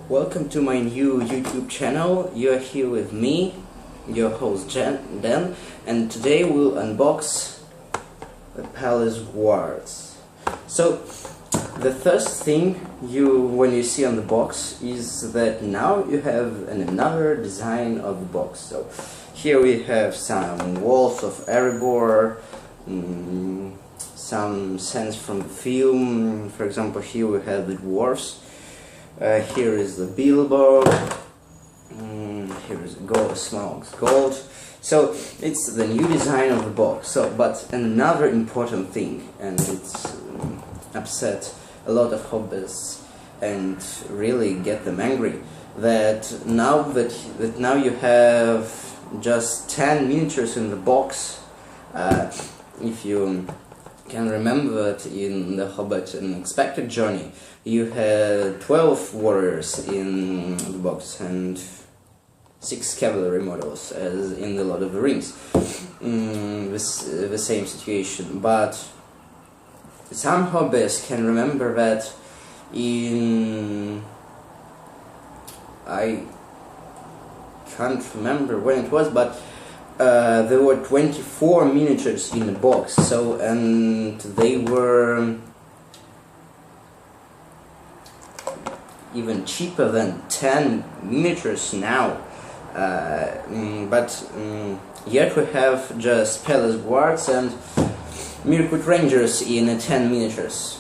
Welcome to my new YouTube channel. You're here with me, your host Dan, and today we'll unbox the Palace Wards. So the first thing when you see on the box is that now you have another design of the box. So here we have some walls of Erebor, some scenes from the film. For example, here we have the dwarves. Here is the billboard. Here is Smaug's gold. So it's the new design of the box. But another important thing, and it's upset a lot of hobbits and really get them angry, that now you have just 10 miniatures in the box. If you can remember that in the Hobbit Unexpected Journey you had 12 warriors in the box and 6 cavalry models as in the Lord of the Rings. The same situation, but some hobbits can remember that I can't remember when it was, but there were 24 miniatures in the box, and they were even cheaper than 10 miniatures now. Yet we have just Palace Guards and Mirkwood Rangers in a 10 miniatures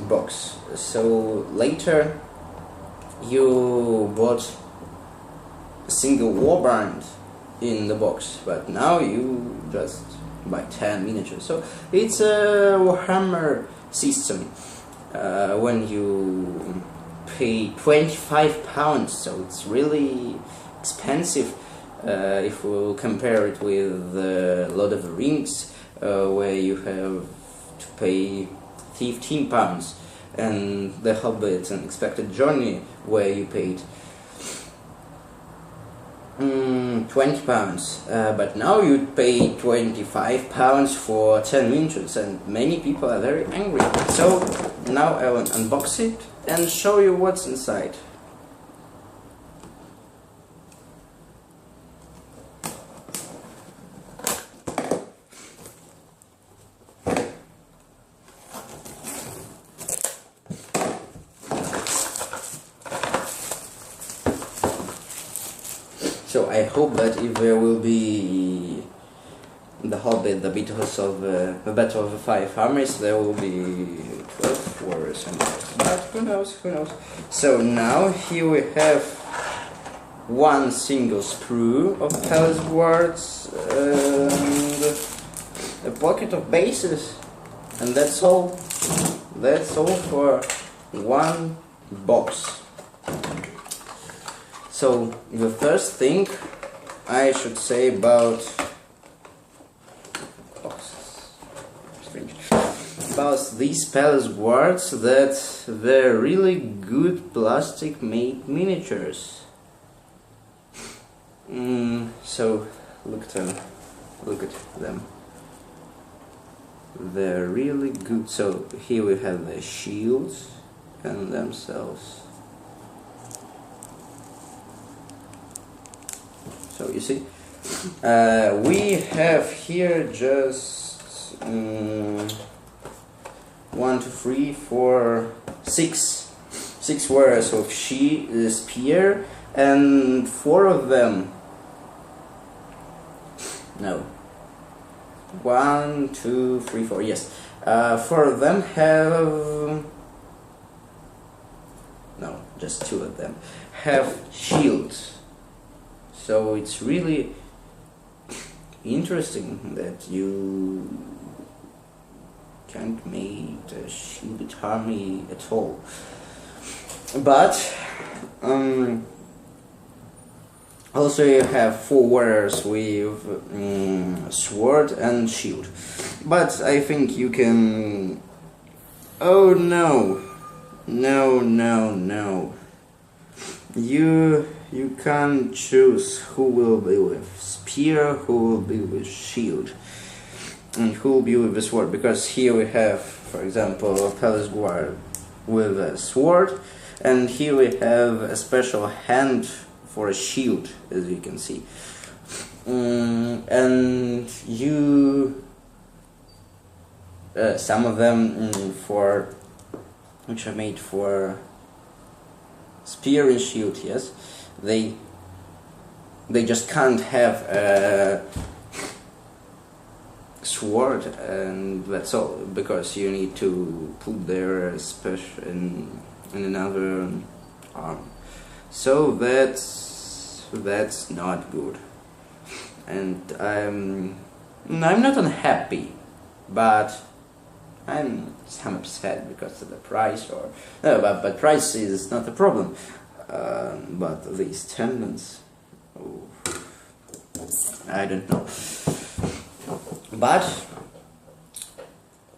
box. So later you bought a single warband in the box, but now you just buy 10 miniatures. So it's a Warhammer system. When you pay £25, so it's really expensive if we compare it with Lord of the Rings, where you have to pay £15, and the Hobbit Unexpected Journey, where you paid £20, but now you pay £25 for 10 miniatures, and many people are very angry. So now I will unbox it and show you what's inside. So I hope that if there will be the Hobbit, the Battle of the Five Armies, there will be 12 warriors and but who knows. So now here we have one single sprue of Palace Guards and a pocket of bases, and that's all. That's all for one box. So the first thing I should say about these Palace Guards, that they're really good plastic made miniatures. So look at them. They're really good. So here we have the shields and themselves. So you see, we have here just 1, 2, 3, 4, 6 warriors of spear, and 4 of them. No. 1, 2, 3, 4. Yes. 4 of them have. No, just 2 of them have shields. So it's really interesting that you can't make a shielded army at all. But also you have 4 warriors with sword and shield. But I think you can... Oh no! No. You can't choose who will be with spear, who will be with shield, and who will be with the sword, because here we have, for example, a Palace Guard with a sword, and here we have a special hand for a shield, as you can see. And you some of them for which are made for spear and shield, yes, they just can't have a sword, and that's all, because you need to put their special in another arm. So that's not good, and I'm not unhappy, but I'm some upset because of the price, or no, but price is not a problem, but these tendons, oh, I don't know. But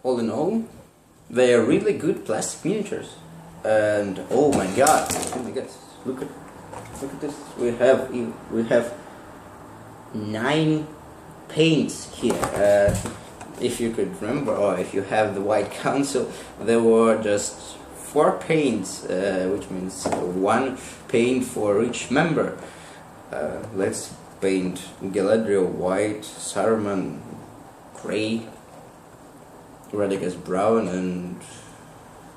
all in all, they are really good plastic miniatures, and oh my god, look at this. We have 9 paints here. If you could remember, or if you have the White Council, there were just 4 paints, which means 1 paint for each member. Let's paint Galadriel white, Saruman grey, Radagast brown, and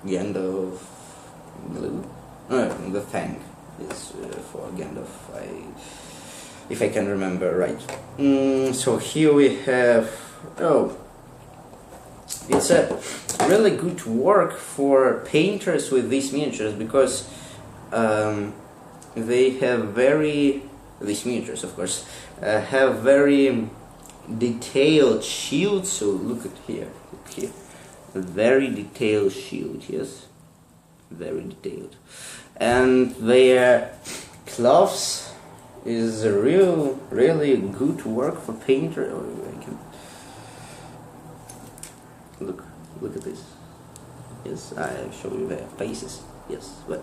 Gandalf blue. The Fang is for Gandalf, if I can remember right. So here we have, it's a really good work for painters with these miniatures, because they have these miniatures, of course, have very detailed shields. So look here, a very detailed shield, yes, very detailed, and their cloths is a really good work for painter. Look at this. Yes, I show you their faces. Yes, but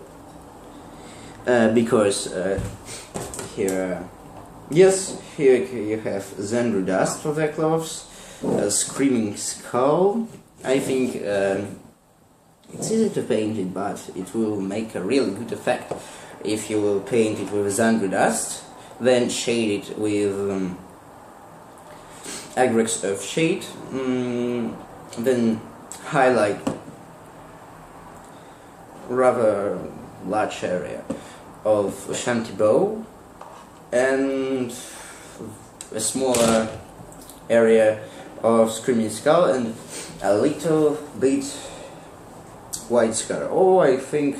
because here you have Xandru Dust for their clothes, Screaming Skull. I think it's easy to paint it, but it will make a really good effect if you will paint it with Xandru Dust, then shade it with Agrex of Shade, then highlight rather large area of Shanty Bow and a smaller area of Screaming Skull, and a little bit White Scar. I think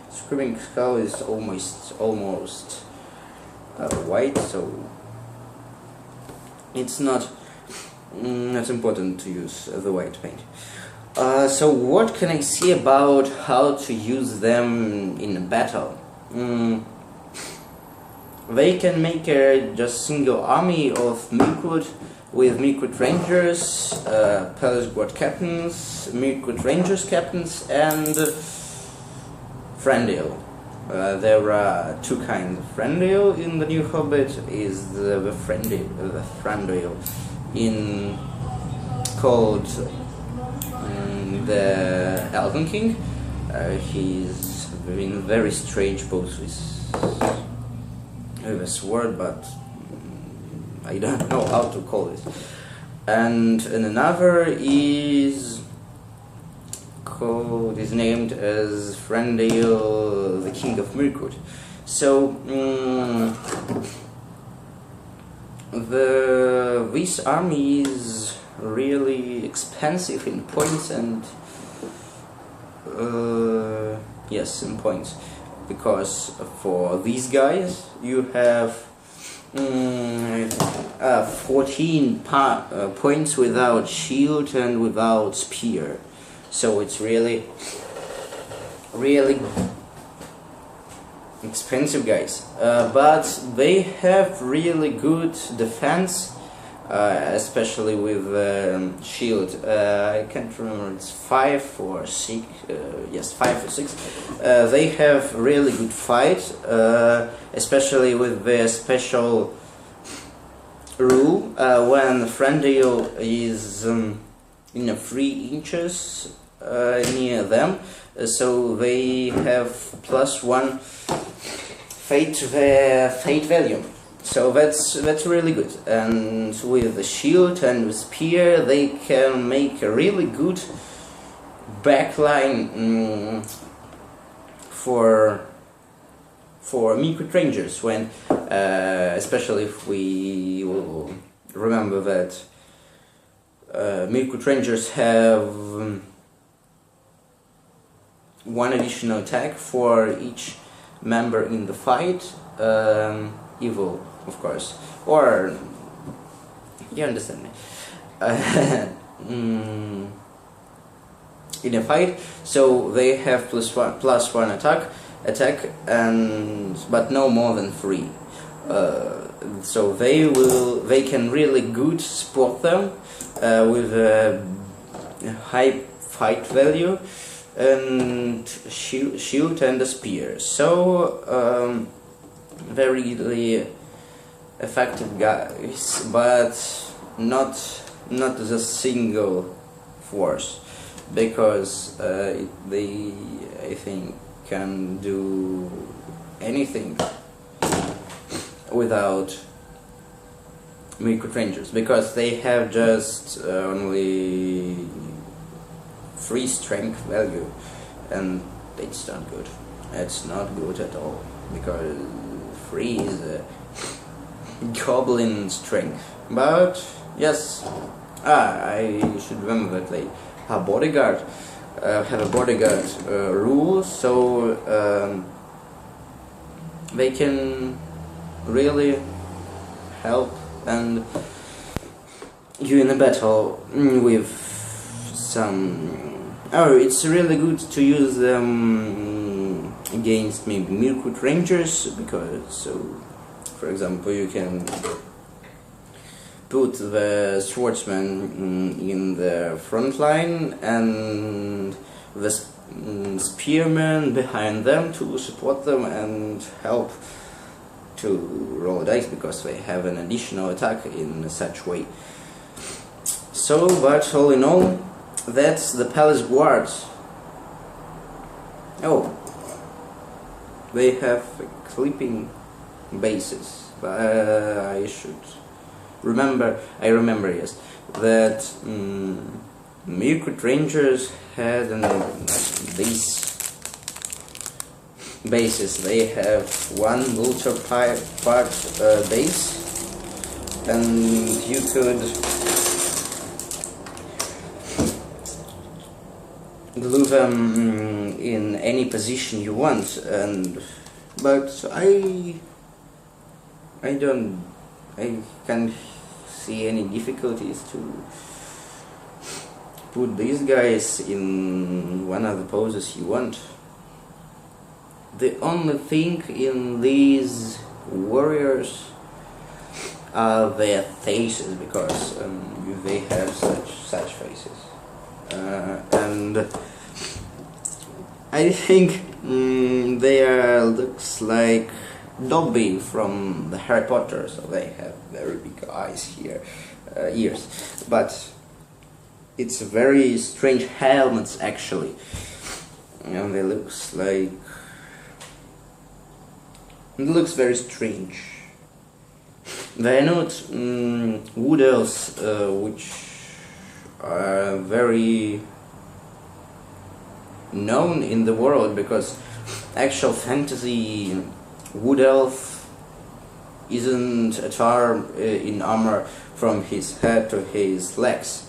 Screaming Skull is almost white, so it's not important to use the white paint. So what can I say about how to use them in a battle? They can make a just single army of Mirkwood with Mirkwood Rangers, Palace Guard Captains, Mirkwood Rangers Captains, and Frandale. There are 2 kinds of Frandale in the new Hobbit. Is the Frandale in called the Elven King. He's in very strange pose with a sword, but I don't know how to call it. And another is named as Frandale, the King of Mirkwood. So this army is really expensive in points, and yes, in points, because for these guys you have 14 points without shield and without spear, so it's really expensive guys, but they have really good defense, especially with shield. I can't remember, it's 5 or 6, yes, 5 or 6. They have really good fight, especially with their special rule, when Frandale is in a 3 inches near them, so they have +1 fate value. So that's really good. And with the shield and the spear, they can make a really good backline for Mirkwood Rangers, when especially if we will remember that Mirkwood Rangers have one additional attack for each member in the fight, evil, of course, or you understand me. In a fight, so they have +1 attack, and but no more than 3. So they can really good support them with a high fight value and shield and a spear. So very really effective guys, but not as a single force, because they, I think, can do anything without Mirkwood Rangers, because they have just only 3 strength value, and it's not good. It's not good at all, because 3 is a goblin strength. But yes, I should remember that they have bodyguard. Have a bodyguard rule, so they can really help and you in a battle with some. Oh, it's really good to use them against maybe Mirkwood Rangers, because so, for example, you can put the swordsman in the front line and the spearmen behind them to support them and help to roll dice, because they have an additional attack in such way. So, but all in all, that's the Palace Guards. Oh, they have clipping bases. I should remember. I remember, yes, that Mirkwood Rangers had these bases. They have one Vulture part base, and you could glue them in any position you want. And but I can't see any difficulties to put these guys in one of the poses you want. The only thing in these warriors are their faces, because they have such faces, and I think they looks like Dobby from the Harry Potter, so they have very big eyes here, ears, but it's very strange helmets actually, and they looks like, it looks very strange. They are not wood elves, which are very known in the world, because actual fantasy wood elf isn't a charm in armor from his head to his legs,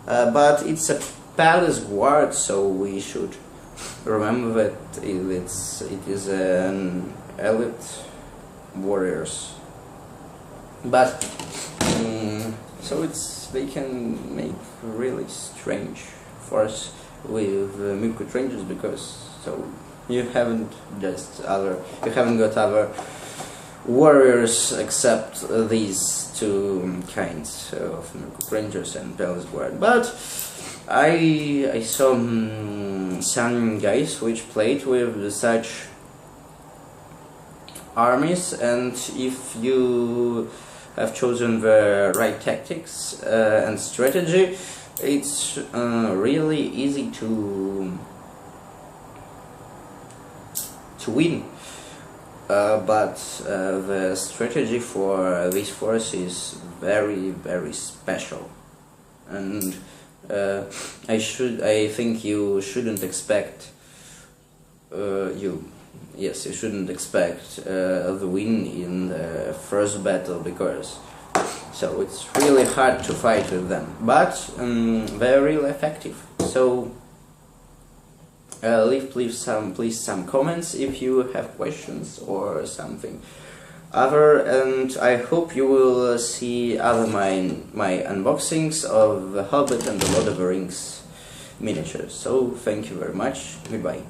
but it's a palace guard, so we should remember that it is an elite warriors. But so they can make really strange force with Mirkwood Rangers, because so you haven't got other warriors except these two kinds of Mirkwood Rangers and Palace Guard. But I saw some guys which played with such armies, and if you have chosen the right tactics and strategy, it's really easy to win, but the strategy for this force is very, very special, and I think you shouldn't expect you shouldn't expect the win in the first battle, because so it's really hard to fight with them, but they're really effective. So leave please some comments if you have questions or something other, and I hope you will see other my unboxings of the Hobbit and the Lord of the Rings miniatures. So thank you very much. Goodbye.